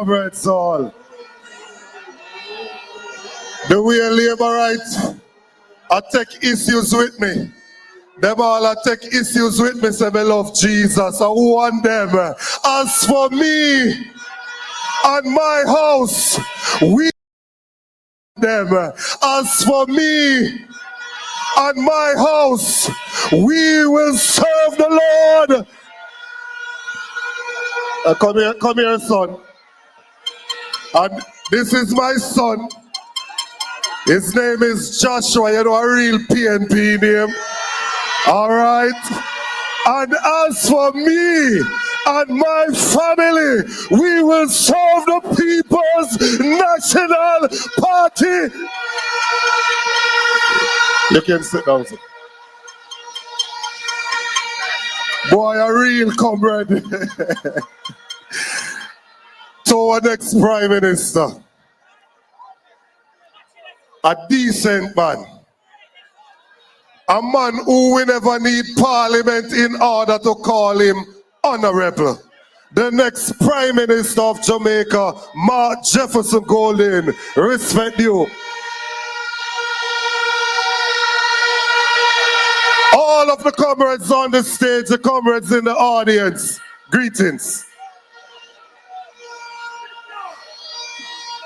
comrades all. The way labor right, I take issues with me. Them all I take issues with me, say me love Jesus. I want them. As for me and my house, we them. As for me and my house, we will serve the Lord. Come here, son. And this is my son. His name is Joshua. You know, a real PNP name. All right. And as for me and my family, we will serve the People's National Party. You can sit down, sir. Boy, a real comrade. To our next Prime Minister. A decent man. A man who will never need Parliament in order to call him honorable. The next Prime Minister of Jamaica, Mark Jefferson Golden. Respect you. All of the comrades on the stage, the comrades in the audience, greetings.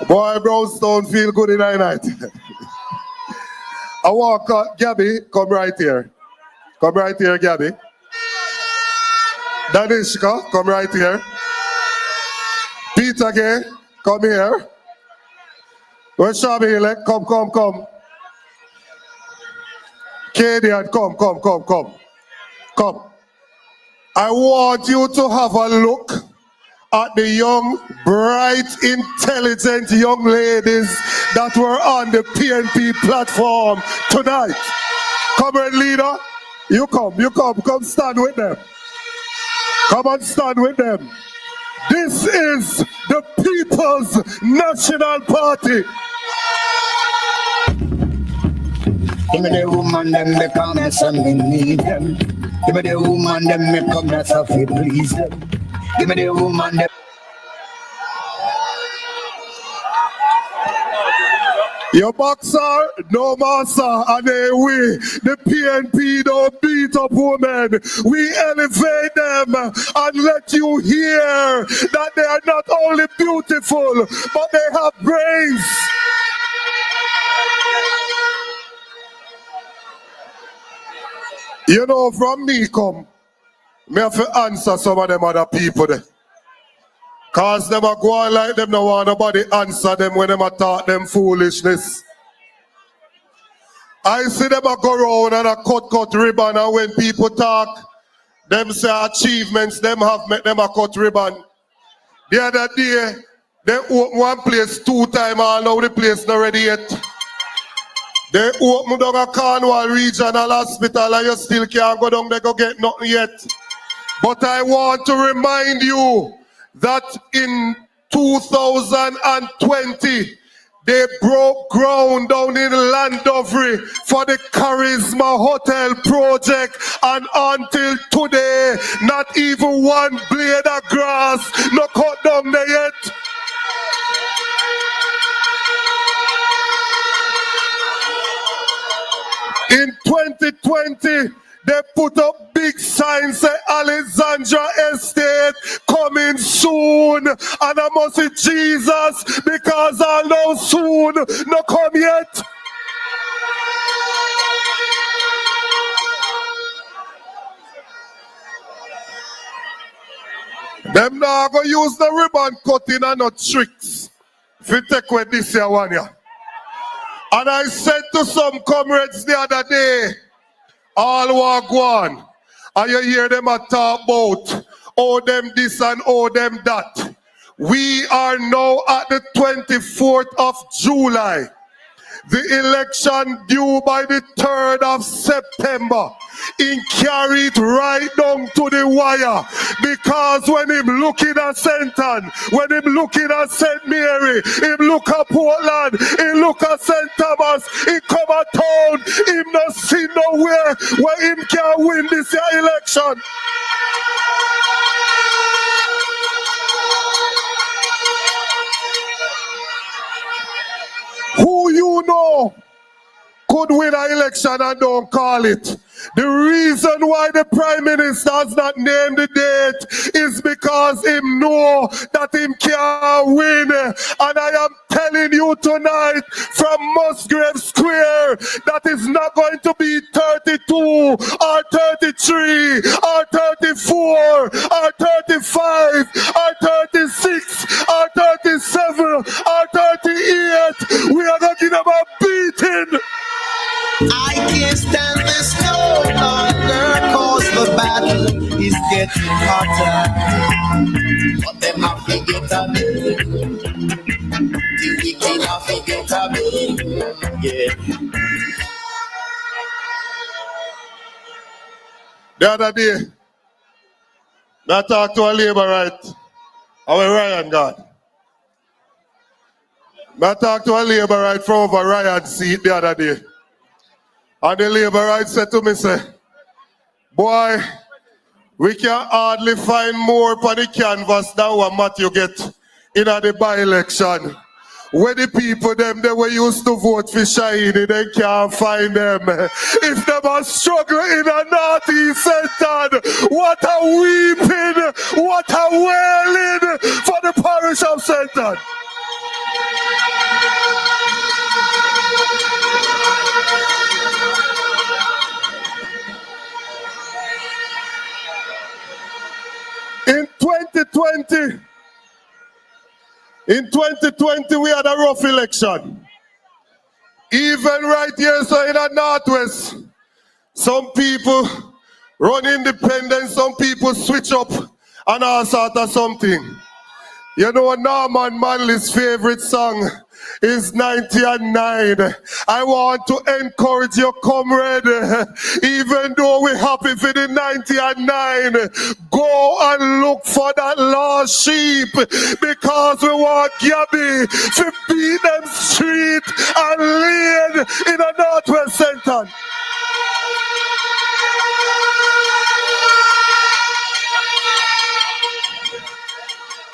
Boy, Brownstone feel good in the night. I walk out, Gabby, come right here. Come right here, Gabby. Danishka, come right here. Peter Gay, come here. Where's Shabby? Come. Kadian, come. I want you to have a look at the young, bright, intelligent young ladies that were on the PNP platform tonight. Comrade leader, you come stand with them. Come and stand with them. This is the People's National Party. Give me the woman, them me come and me need them. Give me the woman, them me come and please them. Give me the woman, them. Your boxer, no master, and we, the PNP don't beat up women. We elevate them and let you hear that they are not only beautiful, but they have brains. You know, from me come, me have to answer some of them other people there. Cause them a go on like them no want nobody answer them when them a talk them foolishness. I see them a go round and a cut ribbon, and when people talk, them say achievements them have make them a cut ribbon. The other day, they open one place 2 times, all now the place not ready yet. They open down a Cornwall Regional Hospital and you still can't go down there go get nothing yet. But I want to remind you that in 2020, they broke ground down in Landovery for the Charisma Hotel project, and until today, not even one blade of grass no cut down there yet. In 2020, they put up big signs say Alexandra Estate coming soon, and I must say Jesus, because I know soon no come yet. Them now go use the ribbon cutting and no tricks if you take away this year one year. And I said to some comrades the other day, all walk one, and you hear them a talk about, oh them this and oh them that. We are now at the 24th of July. The election due by the 3rd of September. He carried right down to the wire, because when him looking at St. Anne, when him looking at St. Mary, him look at Portland, he look at St. Thomas, he come at town, him not see nowhere where him can win this year election. know could win an election and don't call it. The reason why the Prime Minister has not named the date is because him know that him can't win. And I am telling you tonight from Musgrave Square that it's not going to be 32 or 33 or 34 or 35 or 36 or 37 or 38. We are going to give them a beating. I can't stand this no longer, cause the battle is getting hotter. But them have to get a bit. The wicked have to get a bit. Yeah. The other day, I talked to a labor right, our Ryan God. I talked to a labor right from over Ryan's seat the other day. And the labor right said to me, say, boy, we can hardly find more on the canvas than what Matthew get in the by-election. Where the people them they were used to vote for Shahini, they can't find them. If them are struggling in a northeast center, what a weeping, what a wailing for the parish of Centre. In 2020, we had a rough election. Even right here, so in the Northwest, some people run independent, some people switch up and all sort of something. You know, Norman Manley's favorite song is 90 and 9. I want to encourage your comrade, even though we're happy for the 90 and 9, go and look for that lost sheep, because we want Gabby to beat them street and lead in the Northwest Centre.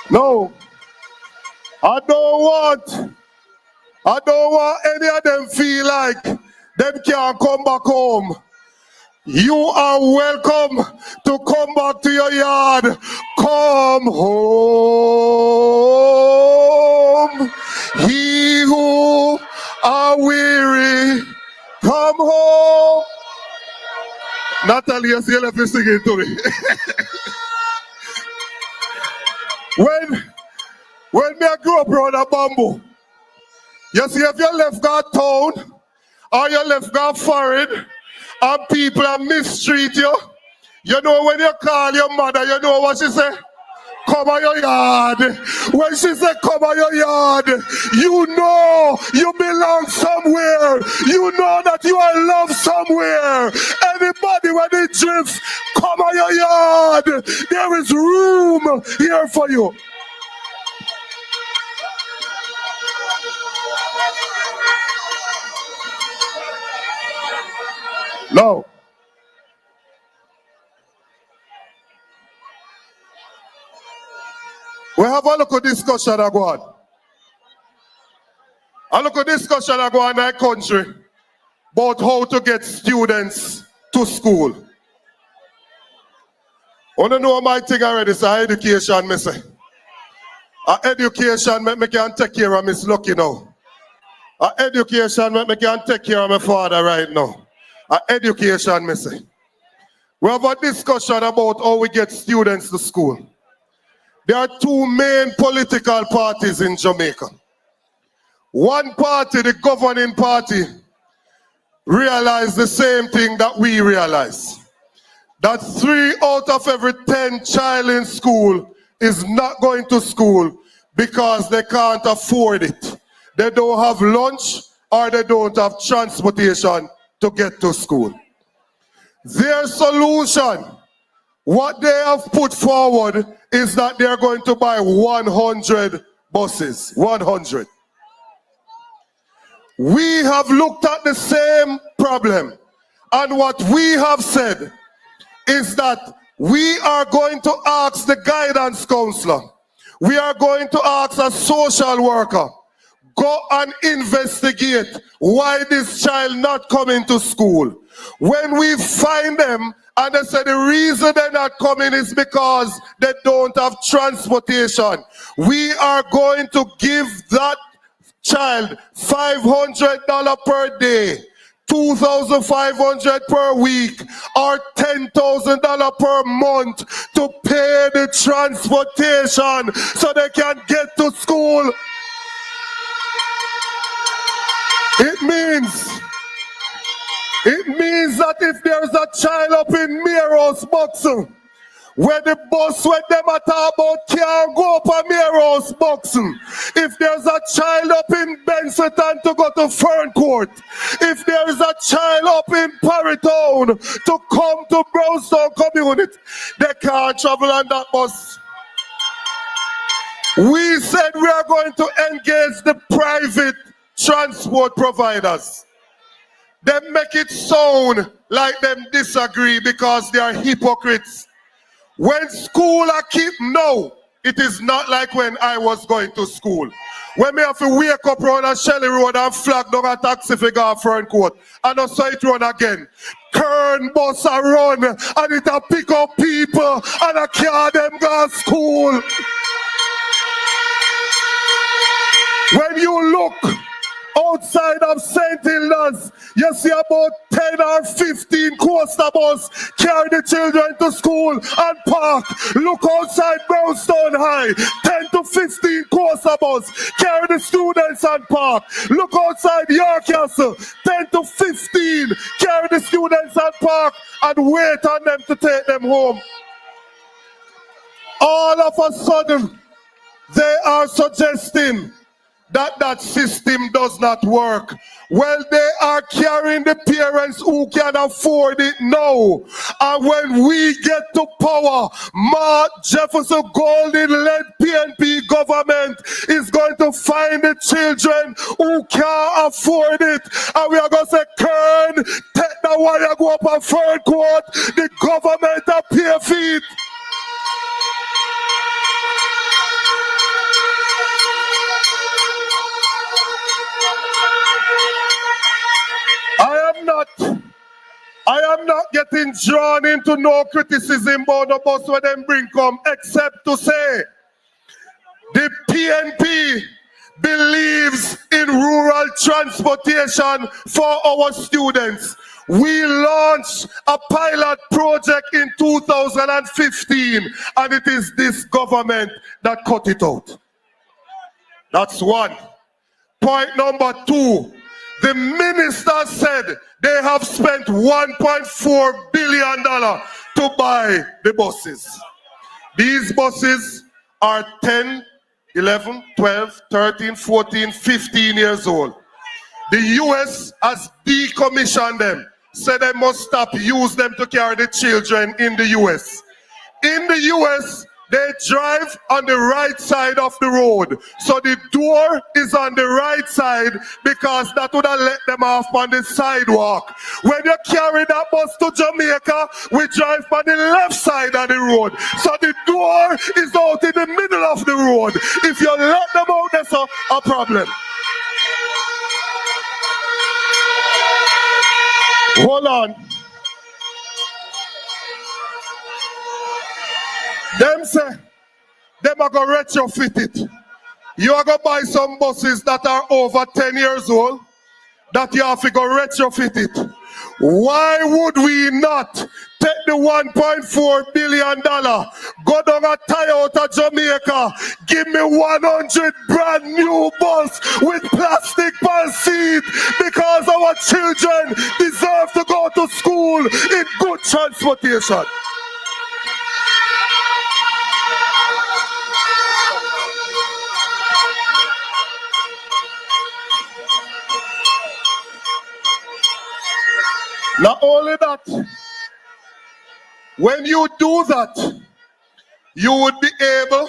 No, I don't want any of them feel like them can't come back home. You are welcome to come back to your yard. Come home. He who are weary, come home. Natalie, you still have to sing it to me. When me grew up around a bamboo, you see, if you left God town or you left God foreign and people are mistreat you, you know when you call your mother, you know what she say? Come on your yard. When she said come on your yard, you know you belong somewhere. You know that you are loved somewhere. Anybody when they drift, come on your yard. There is room here for you. No. We have a local discussion that go on. A local discussion that go on in our country about how to get students to school. I don't know my thing already, it's education, me say. Education make me can take care of Miss Lucky now. Education make me can take care of my father right now. Education, me say. We have a discussion about how we get students to school. There are two main political parties in Jamaica. One party, the governing party, realized the same thing that we realize. That 3 out of every 10 child in school is not going to school because they can't afford it. They don't have lunch or they don't have transportation to get to school. Their solution, what they have put forward, is that they're going to buy 100 buses. 100. We have looked at the same problem, and what we have said is that we are going to ask the guidance counselor, we are going to ask a social worker, go and investigate why this child not coming to school. When we find them and they say the reason they're not coming is because they don't have transportation, we are going to give that child $500 per day, $2,500 per week, or $10,000 per month to pay the transportation so they can get to school. It means that if there's a child up in Miro's Boxing, where the bus when them at about can't go up a Miro's Boxing, if there's a child up in Benson to go to Ferncourt, if there's a child up in Parish to come to Brownstone community, they can't travel on that bus. We said we are going to engage the private transport providers. They make it sound like them disagree because they are hypocrites. When school I keep, no, it is not like when I was going to school. When me have to wake up around a Shelley Road and flag down a taxi figure at Ferncourt and I saw it run again. Kern bus a run and it a pick up people and I carry them go to school. When you look outside of St. Hilda's, you see about 10 or 15 coaster bus carry the children to school and park. Look outside Brownstone High, 10 to 15 coaster bus carry the students and park. Look outside York Castle, 10 to 15 carry the students and park and wait on them to take them home. All of a sudden, they are suggesting that system does not work. Well, they are carrying the parents who can afford it now. And when we get to power, Mark Jefferson Golden-led PNP government is going to find the children who can't afford it. And we are going to say, Kern, take the wire, go up on Ferncourt, the government will pay for it. I am not getting drawn into no criticism about the bus when them bring come, except to say the PNP believes in rural transportation for our students. We launched a pilot project in 2015 and it is this government that cut it out. That's one. Point number two. The minister said they have spent $1.4 billion to buy the buses. These buses are 10, 11, 12, 13, 14, 15 years old. The US has decommissioned them, said they must stop use them to carry the children in the US. In the US, they drive on the right side of the road. So the door is on the right side because that would have let them off on the sidewalk. When you carry that bus to Jamaica, we drive on the left side of the road. So the door is out in the middle of the road. If you let them out, that's a problem. Hold on. Them say, them are going to retrofit it. You are going to buy some buses that are over 10 years old, that you have to go retrofit it. Why would we not take the $1.4 billion, go down a tie out of Jamaica, give me 100 brand new bus with plastic per seat, because our children deserve to go to school in good transportation. Not only that, when you do that, you would be able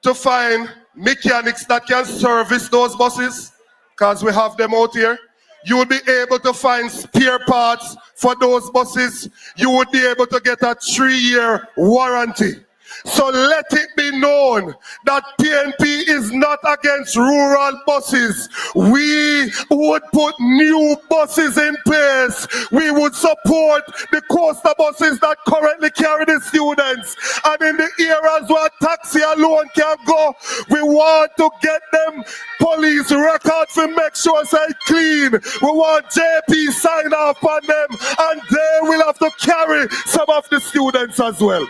to find mechanics that can service those buses, because we have them out here. You would be able to find spare parts for those buses. You would be able to get a 3-year warranty. So let it be known that PNP is not against rural buses. We would put new buses in place. We would support the coastal buses that currently carry the students. And in the areas where taxi alone can go, we want to get them police records to make sure it's clean. We want JP sign off on them, and they will have to carry some of the students as well.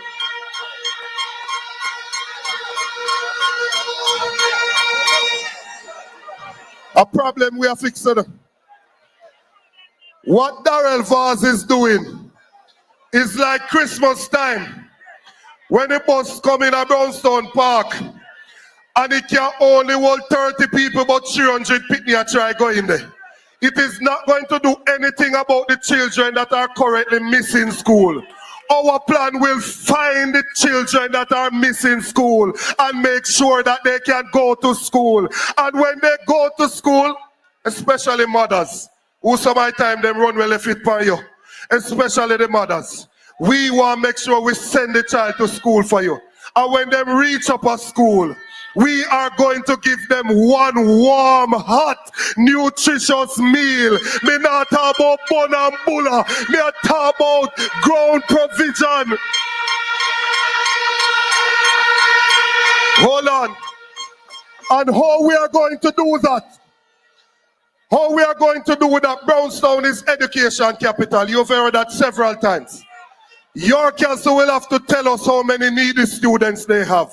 A problem we are fixing. What Darrell Vaz is doing is like Christmas time when the bus come in a Brownstone Park and it can only hold 30 people, but 300 people try go in there. It is not going to do anything about the children that are currently missing school. Our plan will find the children that are missing school and make sure that they can go to school. And when they go to school, especially mothers, who some of the time them run well fit for you, especially the mothers, we want to make sure we send the child to school for you. And when they reach up at school, we are going to give them one warm, hot, nutritious meal. Me not talk about bun and bulla. Me not talk about ground provision. Hold on. And how we are going to do that? How we are going to do that? Brownstown is education capital. You've heard that several times. Your council will have to tell us how many needy students they have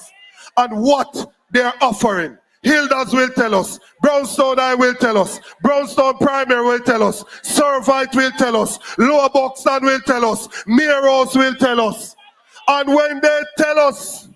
and what they're offering. Hilders will tell us. Brownstone I will tell us. Brownstone Primary will tell us. Servite will tell us. Lower Buxton will tell us. Meros will tell us. And when they tell us,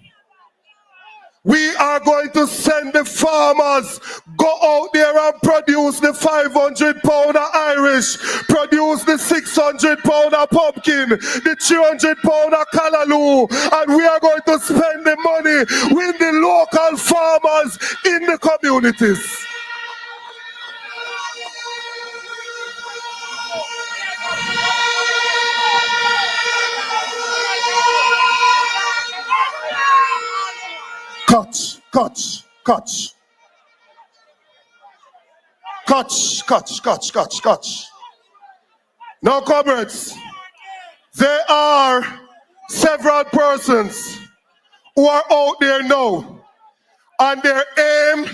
we are going to send the farmers go out there and produce the 500 pound of Irish, produce the 600 pound of pumpkin, the 300 pound of callaloo, and we are going to spend the money with the local farmers in the communities. Catch. Now, comrades, there are several persons who are out there now, and their aim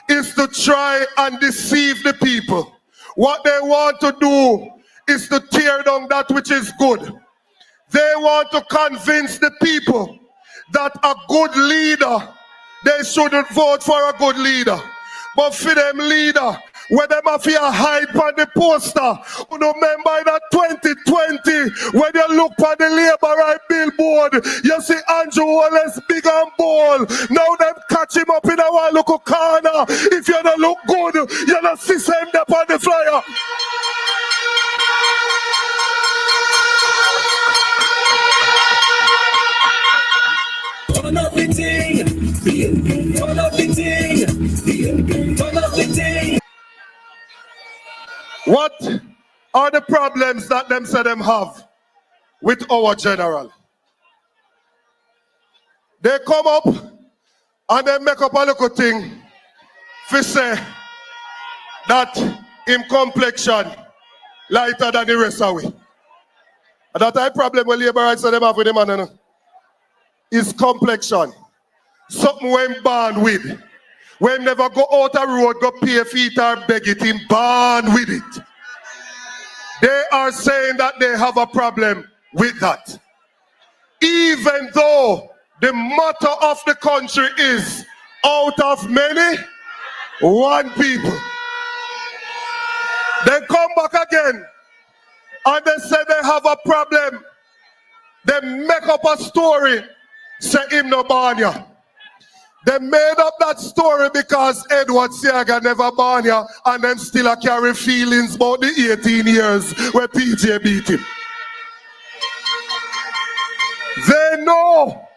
is to try and deceive the people. What they want to do is to tear down that which is good. They want to convince the people that a good leader, they shouldn't vote for a good leader. But for them leader, where them have to hide on the poster, you remember in 2020, when you look on the Labour right billboard, you see Andrew Wallace big and bold. Now them catch him up in a one local corner. If you don't look good, you don't see him up on the flyer. Turn up the thing, turn up the thing, turn up the thing. What are the problems that them say them have with our general? They come up and they make up a little thing to say that him complexion lighter than the rest of we. And that I problem with labor rights that them have with the man is complexion. Something when born with. When never go out a road, go pay feet or beg it, him born with it. They are saying that they have a problem with that. Even though the motto of the country is out of many, one people. They come back again and they say they have a problem. They make up a story, say him no born ya. They made up that story because Edward Siaga never born ya, and them still a carry feelings about the 18 years where PJ beat him. They know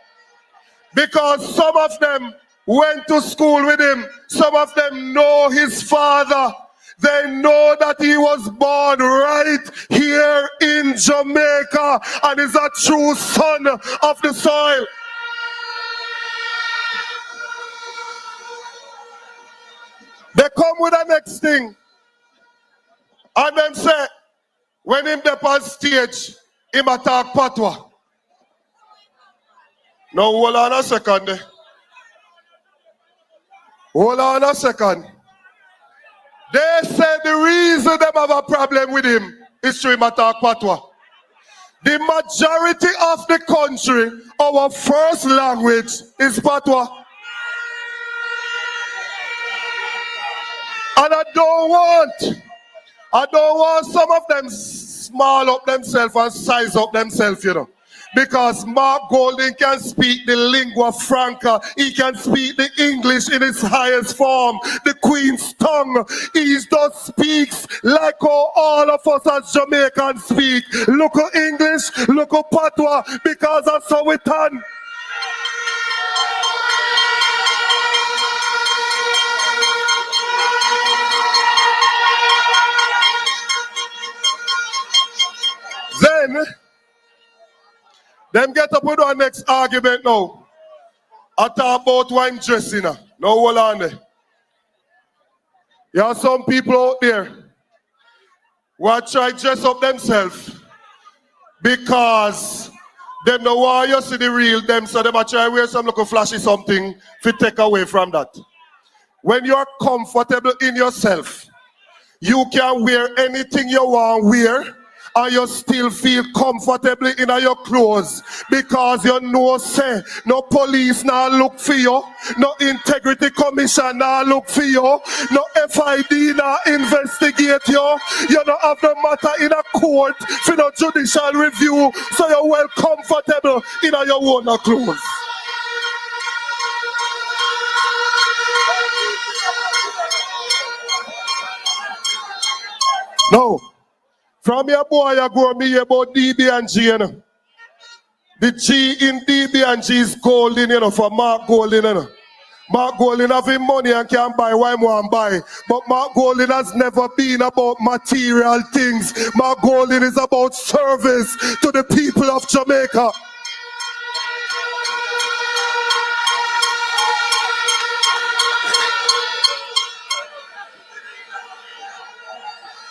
because some of them went to school with him. Some of them know his father. They know that he was born right here in Jamaica and is a true son of the soil. They come with the next thing. And them say, when him up on stage, him attack patwa. Now hold on a second there. Hold on a second. They say the reason them have a problem with him is to him attack patwa. The majority of the country, our first language is patwa. And I don't want some of them small up themselves and size up themselves, you know. Because Mark Golding can speak the lingua franca. He can speak the English in its highest form. The Queen's tongue. He just speaks like how all of us as Jamaicans speak. Look at English, look at Patois, because that's how we turn. Then, them get up with our next argument now. I talk about wine dressing. Now hold on there. There are some people out there who are trying to dress up themselves because they know why you see the real them, so they might try to wear some little flashy something to take away from that. When you're comfortable in yourself, you can wear anything you want to wear, and you still feel comfortably in your clothes because you know say no police now look for you, no integrity commission now look for you, no FID now investigate you, you don't have the matter in a court for no judicial review, so you're well comfortable in your own clothes. No. From your boy, you go me about DB and G, you know. The G in DB and G is golden, you know, for Mark Golding, you know. Mark Golding having money and can buy why want buy. But Mark Golding has never been about material things. Mark Golding is about service to the people of Jamaica.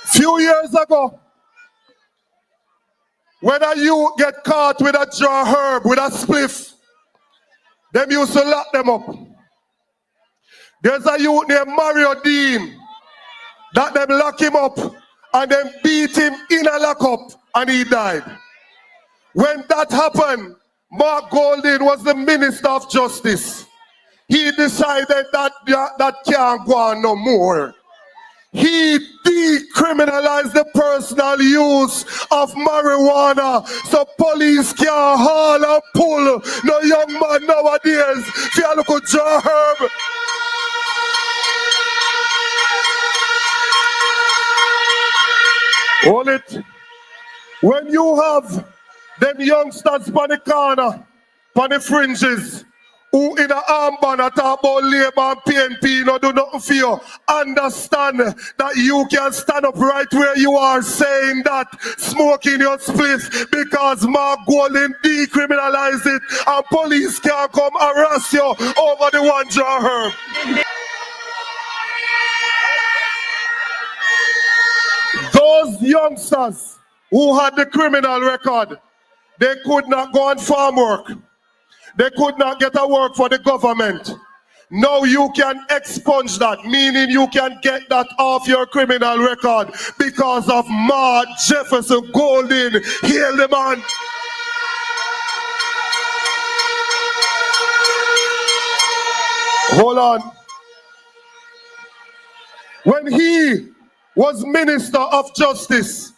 Few years ago, when a youth get caught with a jar herb, with a spliff, them used to lock them up. There's a youth named Mario Dean that them lock him up and then beat him in a lockup and he died. When that happened, Mark Golding was the Minister of Justice. He decided that can't go on no more. He decriminalized the personal use of marijuana so police can't haul and pull no young man nowadays for a look at jar herb. Hold it. When you have them youngsters on the corner, on the fringes, who in a armband at about Labour and PNP no do nothing for you, understand that you can stand up right where you are saying that, smoking your spliff, because Mark Golding decriminalized it and police can't come harass you over the one jar herb. Those youngsters who had the criminal record, they could not go on farm work. They could not get a work for the government. Now you can expunge that, meaning you can get that off your criminal record because of Mark Jefferson Golding. Hail the man. Hold on. When he was Minister of Justice,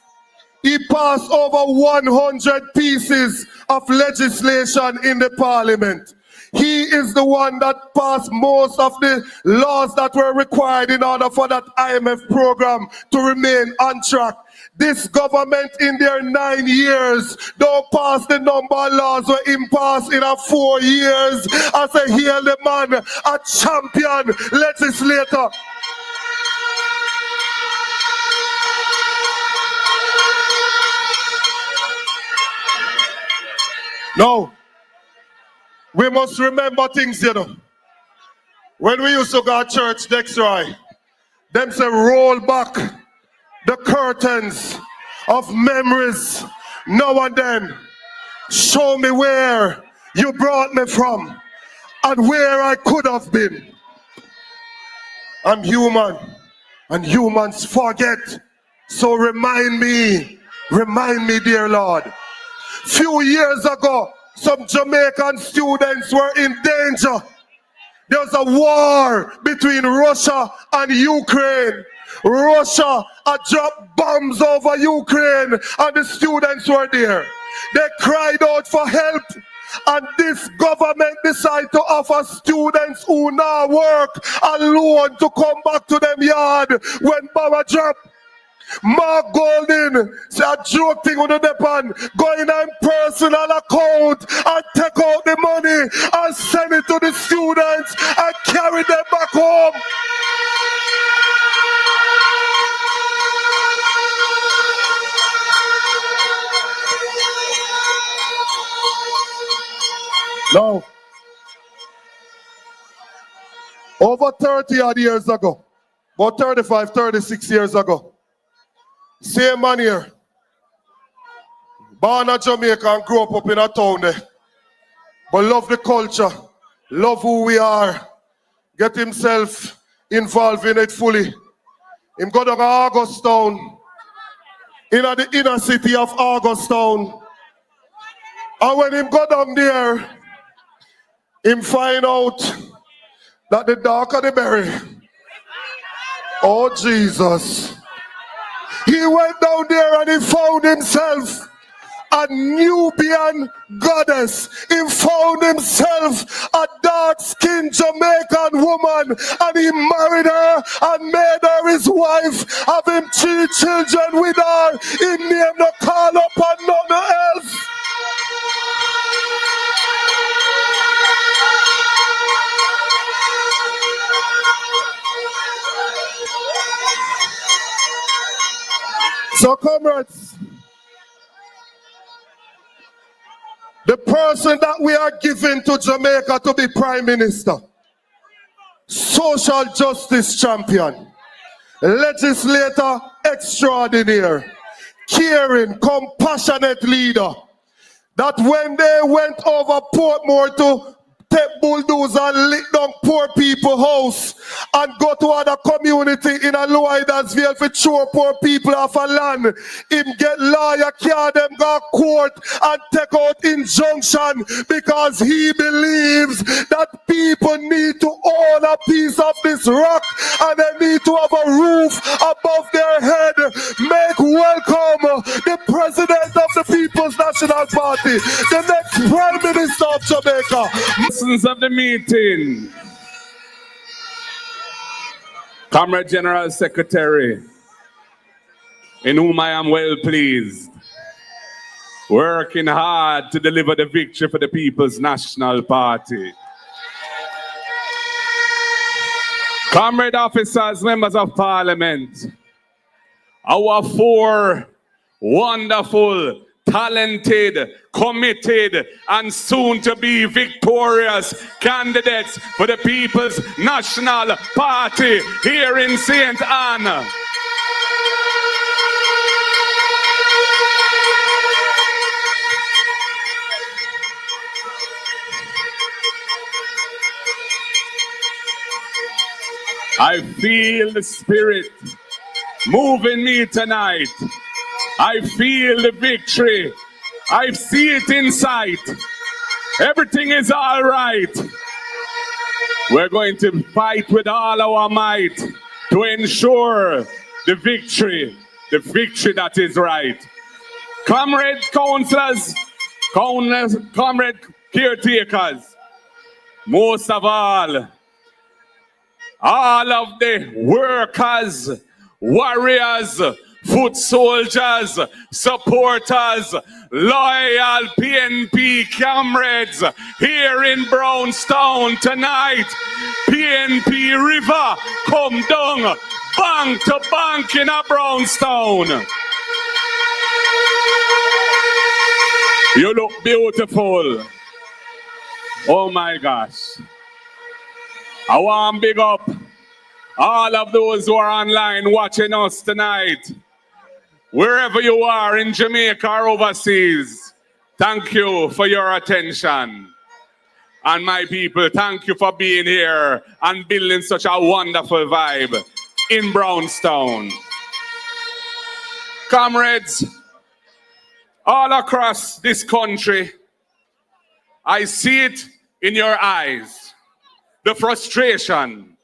he passed over 100 pieces of legislation in the parliament. He is the one that passed most of the laws that were required in order for that IMF program to remain on track. This government in their 9 years don't pass the number of laws were passed in 4 years. I say, hear the man, a champion legislator. No, we must remember things, you know. When we used to go to church next right, Them say roll back the curtains of memories now and then. Show me where you brought me from and where I could have been. I'm human and humans forget. So remind me, dear Lord. Few years ago, some Jamaican students were in danger. There was a war between Russia and Ukraine. Russia had dropped bombs over Ukraine and the students were there. They cried out for help, and this government decided to offer students who now work a loan to come back to them yard when bomb dropped. Mark Golding say a joke thing on the depend. Go in a personal account and take out the money and send it to the students and carry them back home. No. Over 30 odd years ago, about 35, 36 years ago, same man here, born in Jamaica and grew up in a town there, but love the culture, love who we are, get himself involved in it fully. Him go down to Augustown, in the inner city of Augustown, and when him go down there, him find out that the darker the berry. Oh Jesus. He went down there and he found himself a Nubian goddess. He found himself a dark-skinned Jamaican woman and he married her and made her his wife, having 3 children with her. He named her call up and nothing else. So comrades, the person that we are giving to Jamaica to be Prime Minister, social justice champion, legislator extraordinaire, caring, compassionate leader, that when they went over Portmore to take bulldozer and lick down poor people house and go to other community in a Low Hydasville for throw poor people off a land, him get lawyer, carry them go court and take out injunction because he believes that people need to own a piece of this rock and they need to have a roof above their head. Make welcome the president of the People's National Party, the next Prime Minister of Jamaica. Of the meeting, Comrade General Secretary, in whom I am well pleased, working hard to deliver the victory for the People's National Party. Comrade officers, members of Parliament, our 4 wonderful, talented, committed, and soon to be victorious candidates for the People's National Party here in St. Anne. I feel the spirit moving me tonight. I feel the victory. I see it in sight. Everything is all right. We're going to fight with all our might to ensure the victory that is right. Comrade councillors, comrade caretakers, most of all of the workers, warriors, foot soldiers, supporters, loyal PNP comrades here in Brownstown tonight. PNP River come down, bank to bank in a Brownstown. You look beautiful. Oh my gosh. I want big up all of those who are online watching us tonight, wherever you are in Jamaica or overseas, thank you for your attention. And my people, thank you for being here and building such a wonderful vibe in Brownstown. Comrades, all across this country, I see it in your eyes. The frustration,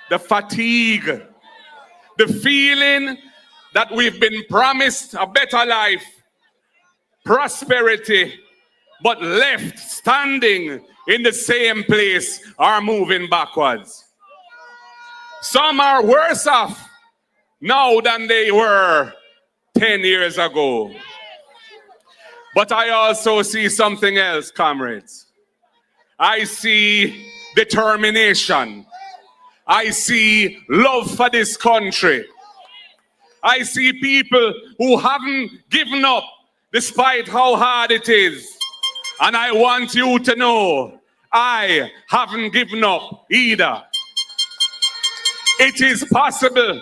the fatigue, the feeling that we've been promised a better life, prosperity, but left standing in the same place or moving backwards. Some are worse off now than they were 10 years ago. But I also see something else, comrades. I see determination. I see love for this country. I see people who haven't given up despite how hard it is. And I want you to know, I haven't given up either. It is possible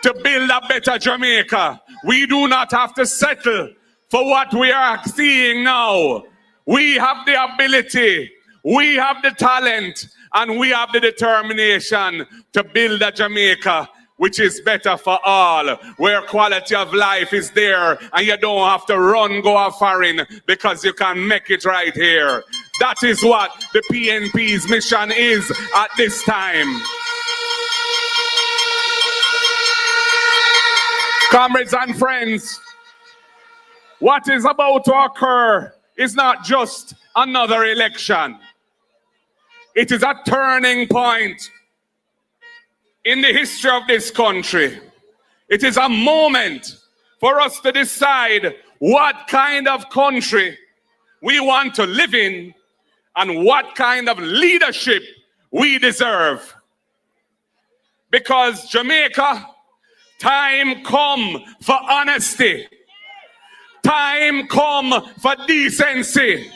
to build a better Jamaica. We do not have to settle for what we are seeing now. We have the ability, we have the talent, and we have the determination to build a Jamaica which is better for all, where quality of life is there and you don't have to run, go a foreign because you can make it right here. That is what the PNP's mission is at this time. Comrades and friends, what is about to occur is not just another election. It is a turning point in the history of this country. It is a moment for us to decide what kind of country we want to live in and what kind of leadership we deserve. Because Jamaica, time come for honesty. Time come for decency.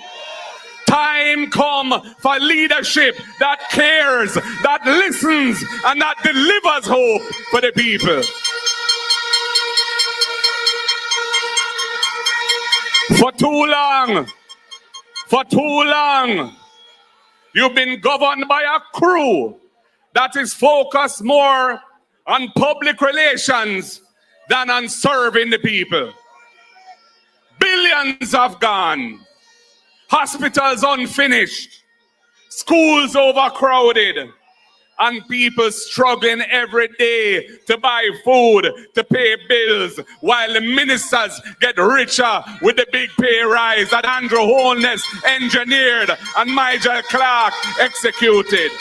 Time come for leadership that cares, that listens, and that delivers hope for the people. For too long, you've been governed by a crew that is focused more on public relations than on serving the people. Billions have gone. Hospitals unfinished, schools overcrowded, and people struggling every day to buy food, to pay bills, while the ministers get richer with the big pay rise that Andrew Holness engineered and Nigel Clark executed.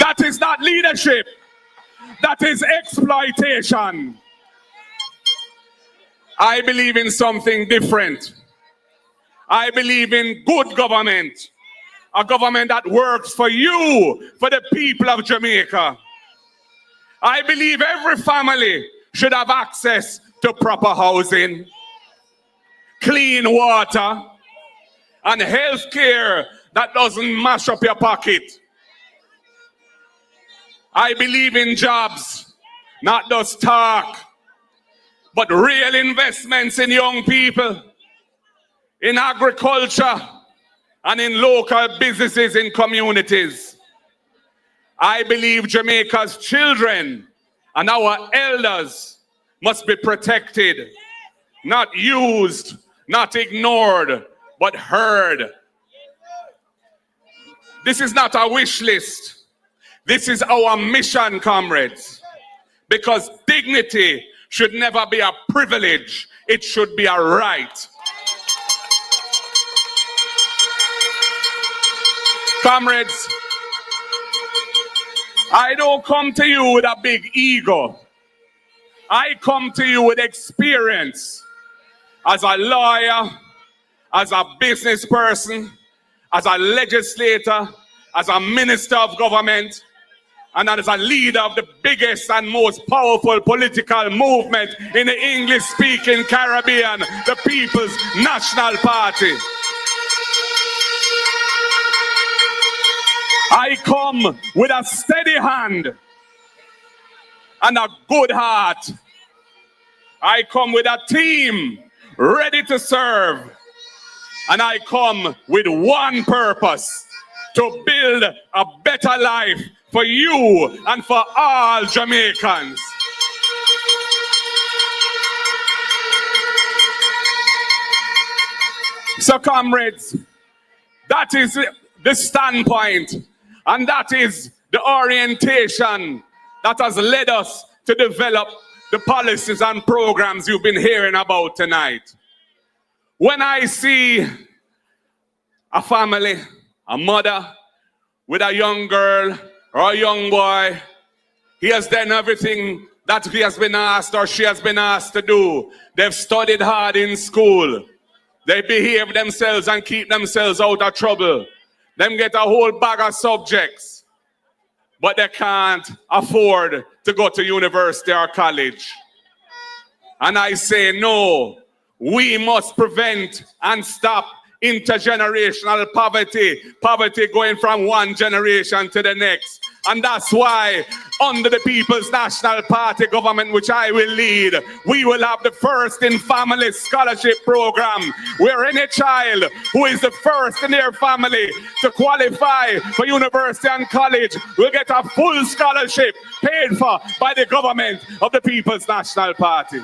That is not leadership. That is exploitation. I believe in something different. I believe in good government. A government that works for you, for the people of Jamaica. I believe every family should have access to proper housing, clean water, and health care that doesn't mash up your pocket. I believe in jobs, not just talk, but real investments in young people, in agriculture, and in local businesses in communities. I believe Jamaica's children and our elders must be protected, not used, not ignored, but heard. This is not a wish list. This is our mission, comrades, because dignity should never be a privilege. It should be a right. Comrades, I don't come to you with a big ego. I come to you with experience as a lawyer, as a business person, as a legislator, as a minister of government, and as a leader of the biggest and most powerful political movement in the English-speaking Caribbean, the People's National Party. I I come with a steady hand and a good heart. I come with a team ready to serve. And I come with one purpose: to build a better life for you and for all Jamaicans. So, comrades, that is the standpoint, and that is the orientation that has led us to develop the policies and programs you've been hearing about tonight. When I see a family, a mother with a young girl or a young boy, he has done everything that he has been asked or she has been asked to do. They've studied hard in school. They behave themselves and keep themselves out of trouble. Them get a whole bag of subjects, but they can't afford to go to university or college. And I say, no, we must prevent and stop intergenerational poverty going from one generation to the next. And that's why under the People's National Party government, which I will lead, we will have the first in family scholarship program, where any child who is the first in their family to qualify for university and college will get a full scholarship paid for by the government of the People's National Party.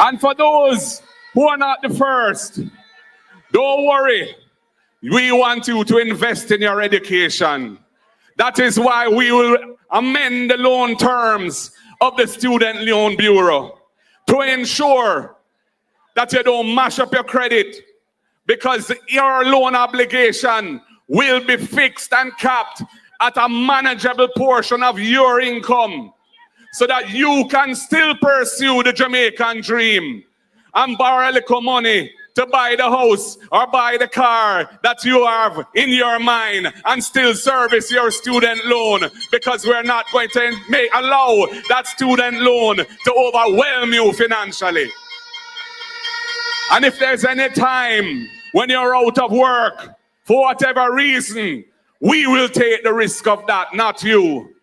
And for those who are not the first, don't worry. We want you to invest in your education. That is why we will amend the loan terms of the Student Loan Bureau to ensure that you don't mash up your credit, because your loan obligation will be fixed and capped at a manageable portion of your income, so that you can still pursue the Jamaican dream and borrow a little money to buy the house or buy the car that you have in your mind and still service your student loan, because we're not going to allow that student loan to overwhelm you financially. And if there's any time when you're out of work for whatever reason, we will take the risk of that, not you.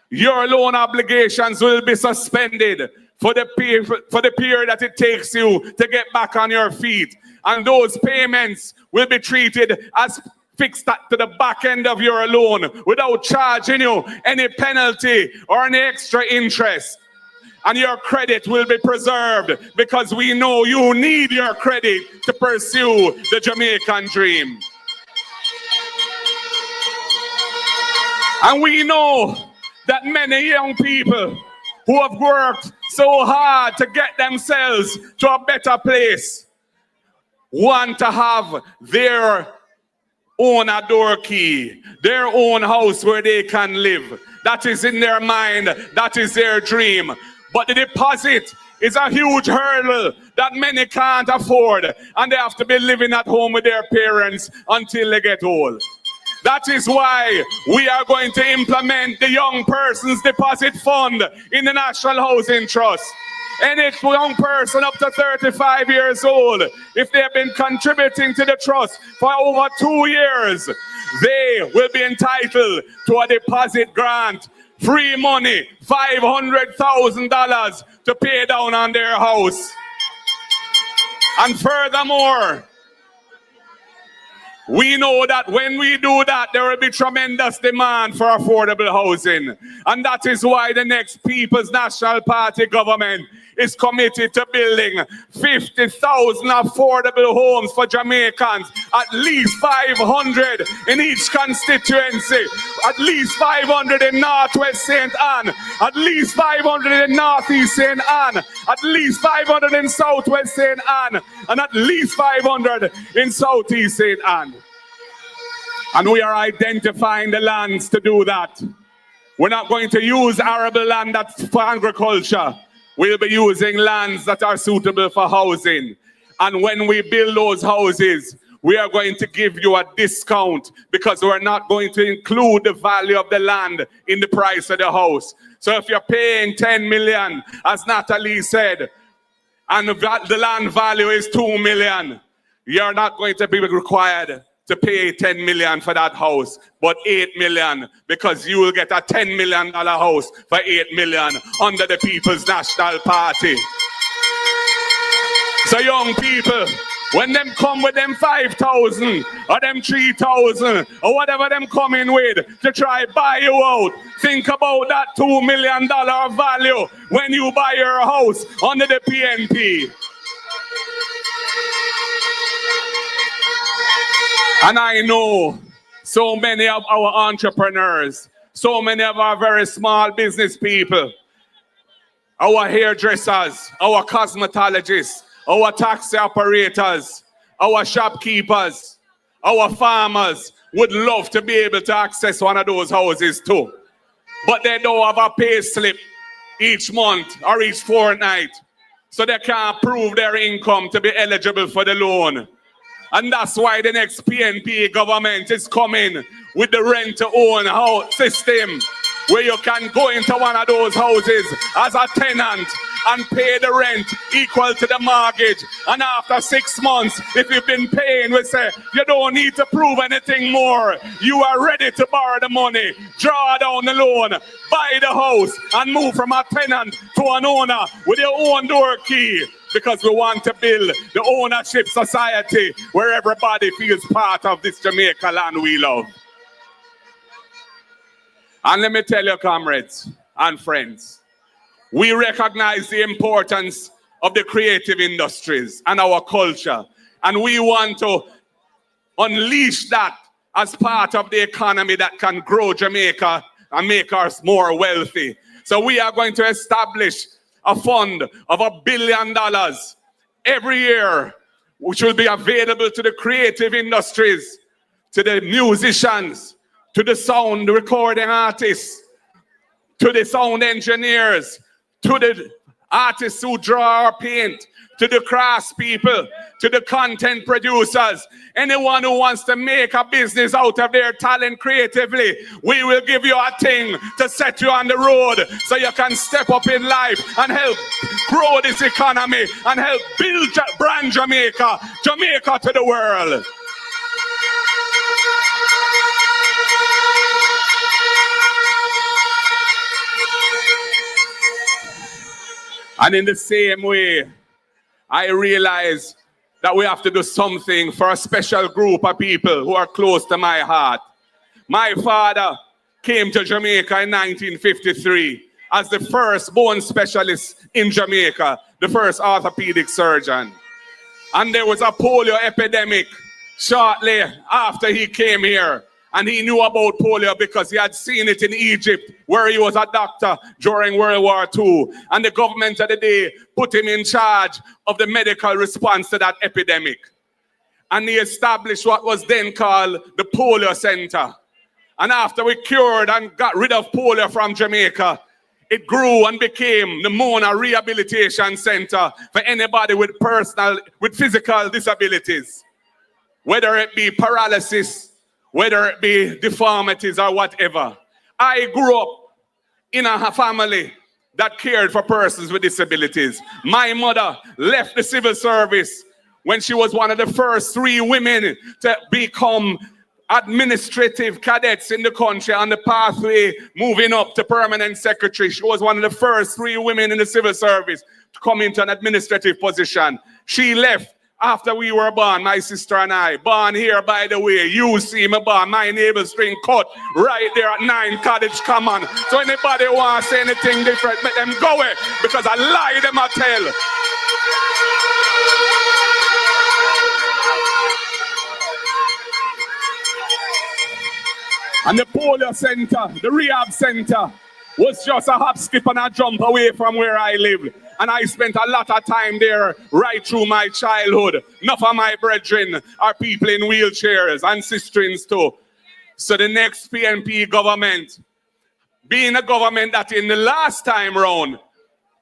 Your loan obligations will be suspended for the period that it takes you to get back on your feet. And those payments will be treated as fixed to the back end of your loan without charging you any penalty or any extra interest. And your credit will be preserved, because we know you need your credit to pursue the Jamaican dream. And we know that many young people who have worked so hard to get themselves to a better place want to have their own door key, their own house where they can live. That is in their mind, that is their dream. But the deposit is a huge hurdle that many can't afford, and they have to be living at home with their parents until they get old. That is why we are going to implement the Young Persons Deposit Fund in the National Housing Trust. Any young person up to 35 years old, if they have been contributing to the trust for over 2 years, they will be entitled to a deposit grant, free money, $500,000 to pay down on their house. And furthermore, we know that when we do that, there will be tremendous demand for affordable housing. And that is why the next People's National Party government is committed to building 50,000 affordable homes for Jamaicans, at least 500 in each constituency, at least 500 in Northwest St. Anne, at least 500 in Northeast St. Anne, at least 500 in Southwest St. Anne, and at least 500 in Southeast St. Anne. And we are identifying the lands to do that. We're not going to use arable land that's for agriculture. We'll be using lands that are suitable for housing. And when we build those houses, we are going to give you a discount, because we're not going to include the value of the land in the price of the house. So if you're paying 10 million, as Natalie said, and the land value is 2 million, you're not going to be required to pay 10 million for that house, but 8 million, because you will get a $10 million house for 8 million under the People's National Party. So young people, when them come with them 5,000 or them 3,000 or whatever them coming with to try buy you out, think about that $2 million value when you buy your house under the PNP. And I know so many of our entrepreneurs, so many of our very small business people, our hairdressers, our cosmetologists, our taxi operators, our shopkeepers, our farmers would love to be able to access one of those houses too. But they don't have a pay slip each month or each fortnight, so they can't prove their income to be eligible for the loan. And that's why the next PNP government is coming with the rent-to-own house system, where you can go into one of those houses as a tenant and pay the rent equal to the mortgage. And after 6 months, if you've been paying, we say, you don't need to prove anything more. You are ready to borrow the money, draw down the loan, buy the house, and move from a tenant to an owner with your own door key. Because we want to build the ownership society where everybody feels part of this Jamaica land we love. And let me tell you, comrades and friends, we recognize the importance of the creative industries and our culture. And we want to unleash that as part of the economy that can grow Jamaica and make us more wealthy. So we are going to establish a fund of $1 billion every year, which will be available to the creative industries, to the musicians, to the sound recording artists, to the sound engineers, to the artists who draw or paint, to the crafts people, to the content producers, anyone who wants to make a business out of their talent creatively. We will give you a thing to set you on the road so you can step up in life and help grow this economy and help build brand Jamaica, Jamaica to the world. And in the same way, I realize that we have to do something for a special group of people who are close to my heart. My father came to Jamaica in 1953 as the first bone specialist in Jamaica, the first orthopedic surgeon. And there was a polio epidemic shortly after he came here. And he knew about polio because he had seen it in Egypt, where he was a doctor during World War II. And the government of the day put him in charge of the medical response to that epidemic. And he established what was then called the Polio Center. And after we cured and got rid of polio from Jamaica, it grew and became the Mona Rehabilitation Center for anybody with physical disabilities, whether it be paralysis, whether it be deformities or whatever. I grew up in a family that cared for persons with disabilities. My mother left the civil service when she was one of the first 3 women to become administrative cadets in the country on the pathway moving up to permanent secretary. She was one of the first 3 women in the civil service to come into an administrative position. She left after we were born, my sister and I. Born here, by the way. You see me born. My navel string cut right there at 9 Cottage Common. So anybody wants to say anything different, let them go away. Because I lie them I tell. And the polio center, the rehab center, was just a hop, skip, and a jump away from where I live. And I spent a lot of time there right through my childhood. Enough of my brethren are people in wheelchairs and sisterins too. So the next PNP government, being a government that in the last time round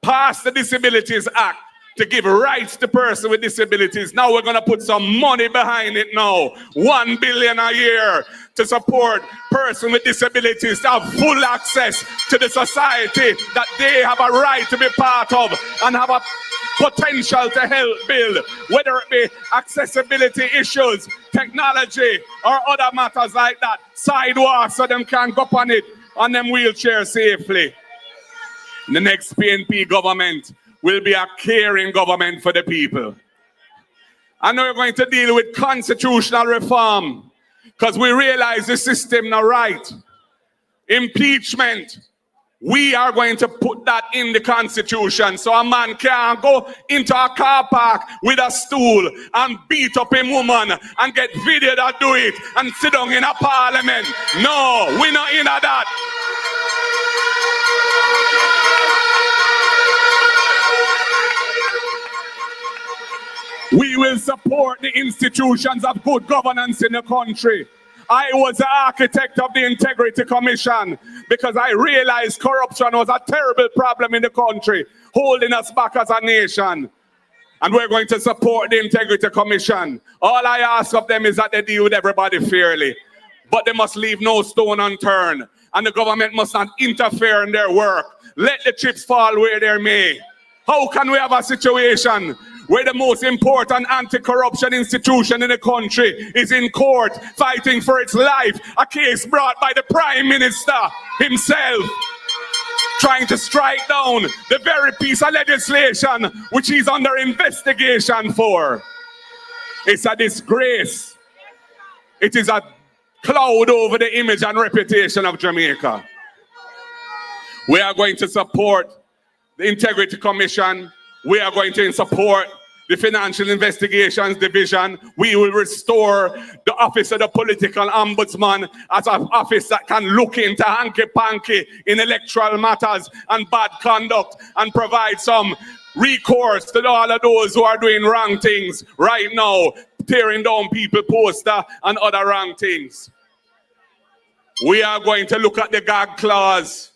passed the Disabilities Act to give rights to persons with disabilities. Now we're going to put some money behind it now. 1 billion a year to support persons with disabilities to have full access to the society that they have a right to be part of and have a potential to help build, whether it be accessibility issues, technology, or other matters like that. Sidewalks so them can go on it on them wheelchairs safely. The next PNP government will be a caring government for the people. And we're going to deal with constitutional reform because we realize the system not right. Impeachment, we are going to put that in the Constitution so a man can't go into a car park with a stool and beat up a woman and get video that do it and sit down in a parliament. No, we're not in that. We will support the institutions of good governance in the country. I was the architect of the Integrity Commission because I realized corruption was a terrible problem in the country, holding us back as a nation. And we're going to support the Integrity Commission. All I ask of them is that they deal with everybody fairly. But they must leave no stone unturned. And the government must not interfere in their work. Let the chips fall where they may. How can we have a situation where the most important anti-corruption institution in the country is in court fighting for its life, a case brought by the Prime Minister himself, trying to strike down the very piece of legislation which he's under investigation for? It's a disgrace. It is a cloud over the image and reputation of Jamaica. We are going to support the Integrity Commission. We are going to support the Financial Investigations Division. We will restore the office of the Political Ombudsman as an office that can look into hanky-panky in electoral matters and bad conduct and provide some recourse to all of those who are doing wrong things right now, tearing down people's poster and other wrong things. We are going to look at the gag clause.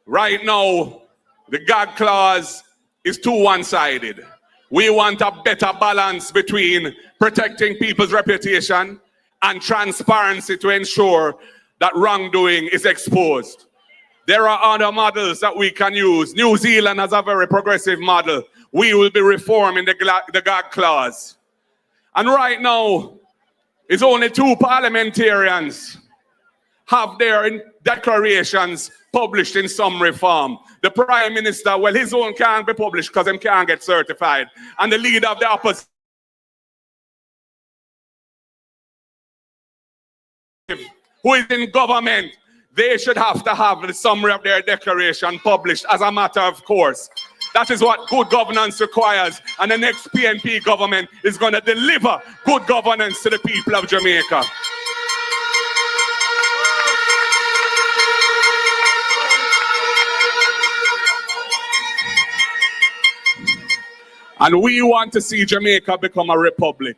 Right now, the gag clause is too one-sided. We want a better balance between protecting people's reputation and transparency to ensure that wrongdoing is exposed. There are other models that we can use. New Zealand has a very progressive model. We will be reforming the gag clause. And right now, it's only 2 parliamentarians have their declarations published in some reform. The Prime Minister, well, his own can't be published because him can't get certified. And the leader of the opposition, who is in government, they should have to have the summary of their declaration published as a matter of course. That is what good governance requires. And the next PNP government is going to deliver good governance to the people of Jamaica. And we want to see Jamaica become a republic.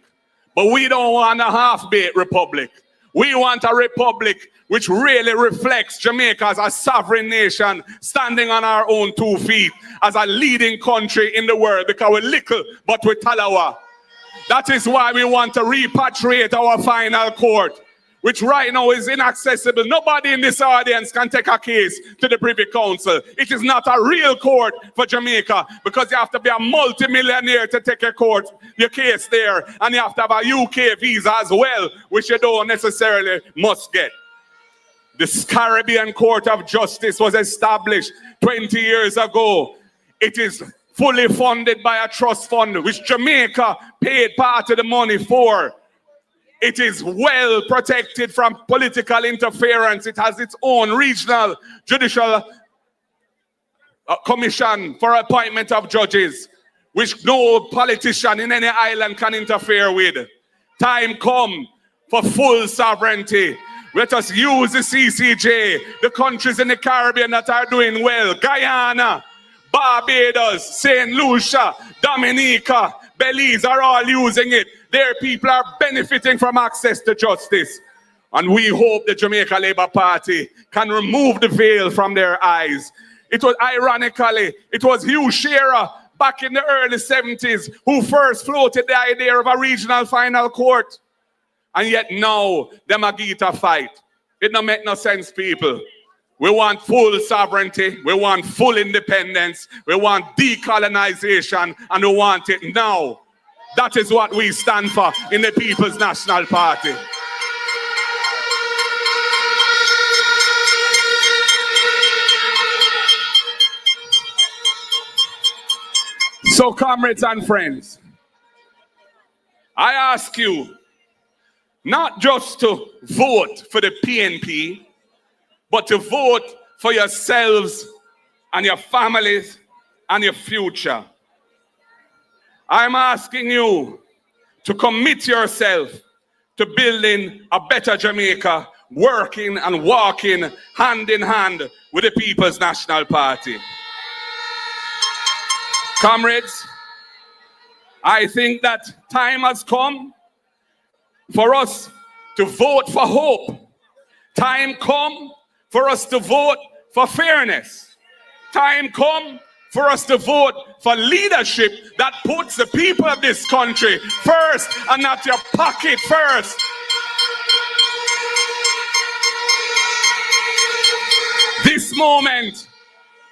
But we don't want a half-baked republic. We want a republic which really reflects Jamaica as a sovereign nation, standing on our own 2 feet, as a leading country in the world, because we're little, but we're talawa. That is why we want to repatriate our final court, which right now is inaccessible. Nobody in this audience can take a case to the Privy Council. It is not a real court for Jamaica because you have to be a multi-millionaire to take your case there, and you have to have a UK visa as well, which you don't necessarily must get. The Caribbean Court of Justice was established 20 years ago. It is fully funded by a trust fund, which Jamaica paid part of the money for. It is well protected from political interference. It has its own regional judicial commission for appointment of judges, which no politician in any island can interfere with. Time come for full sovereignty. Let us use the CCJ, the countries in the Caribbean that are doing well. Guyana, Barbados, St. Lucia, Dominica, Belize are all using it. Their people are benefiting from access to justice. And we hope the Jamaica Labour Party can remove the veil from their eyes. It was ironically, it was Hugh Shearer back in the early 70s who first floated the idea of a regional final court. And yet now, them a get a fight. It don't make no sense, people. We want full sovereignty. We want full independence. We want decolonization. And we want it now. That is what we stand for in the People's National Party. So, comrades and friends, I ask you not just to vote for the PNP, but to vote for yourselves and your families and your future. I'm asking you to commit yourself to building a better Jamaica, working and walking hand in hand with the People's National Party. Comrades, I think that time has come for us to vote for hope. Time come for us to vote for fairness. Time come for us to vote for leadership that puts the people of this country first and not your pocket first. This moment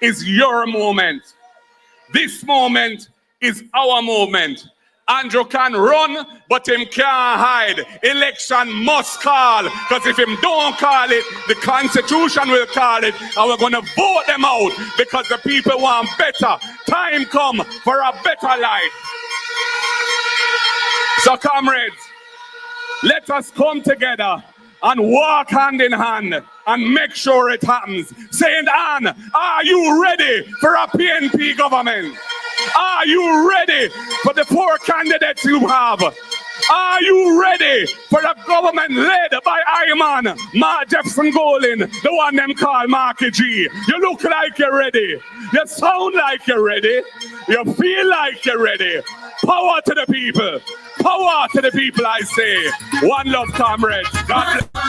is your moment. This moment is our moment. Andrew can run, but him can't hide. Election must call, because if him don't call it, the Constitution will call it, and we're going to vote them out, because the people want better. Time come for a better life. So, comrades, let us come together and walk hand in hand and make sure it happens. Saint Anne, are you ready for a PNP government? Are you ready for the four candidates you have? Are you ready for the government led by Iman, Mark Jefferson Golin, the one them call Marky G? You look like you're ready. You sound like you're ready. You feel like you're ready. Power to the people. Power to the people, I say. One love, comrades. God bless.